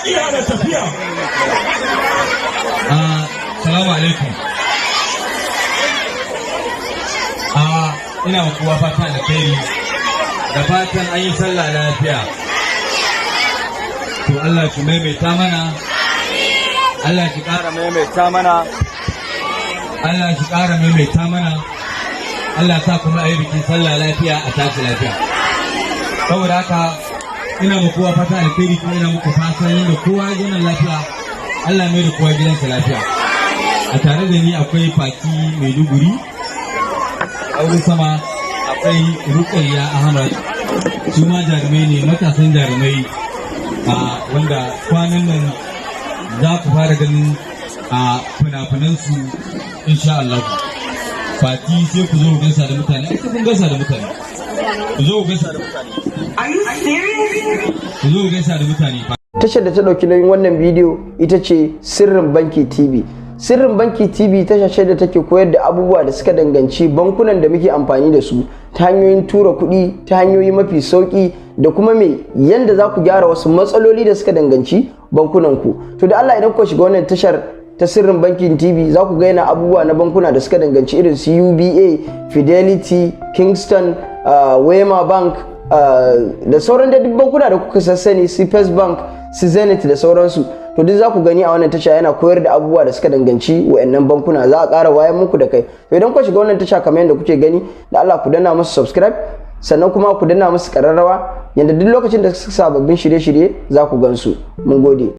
iya da tafiya. Salamu alaikum. Ina kowa fata da kai da fatan an yi sallah lafiya. To Allah ki maimaita mana. Allah ki ƙara maimaita mana. Allah ki ƙara maimaita mana. Allah ta kuma ayi bikin sallah lafiya a tashi lafiya. Saboda haka ina muku kowa fata da kai kuma ina muku fatan yadda kowa ya zauna lafiya. Allah mai da kowa gidansa lafiya. A tare da ni akwai Fati Maiduguri, Aure Sama, akwai Rukayya Ahmad, su ma jarumai ne, matasan jarumai wanda kwanan nan za ku fara ganin a fina-finansu insha Allah. Fati sai ku zo ku gaisa da mutane, ai kun gaisa da mutane. Ku zo ku gaisa da mutane. Are you serious? Ku zo ku gaisa da mutane. Tashar da ta ɗauki nauyin wannan bidiyo ita ce Sirrin Banki TV. Sirrin Banki TV tasha ce da take koyar da abubuwa da suka danganci bankunan da muke amfani da su ta hanyoyin tura kuɗi, ta hanyoyi mafi sauƙi da kuma yanda za ku gyara wasu matsaloli da suka danganci bankunan ku. To da Allah idan ku shiga wannan tashar ta Sirrin Bankin TV za ku ga yana abubuwa na bankuna da suka danganci irin su UBA, Fidelity, Kingston, Wema Bank da sauran da duk bankuna da kuka sassani, su First Bank, su Zenith da sauransu. To duk za ku gani a wannan tasha yana koyar da abubuwa da suka danganci wayannan bankuna, za a ƙara wayan muku da kai. To idan ku shiga wannan tasha kamar yadda kuke gani, da Allah ku danna musu subscribe, sannan kuma ku danna musu ƙararrawa yanda duk lokacin da suka sababbin shirye-shirye za ku gansu. Mun gode.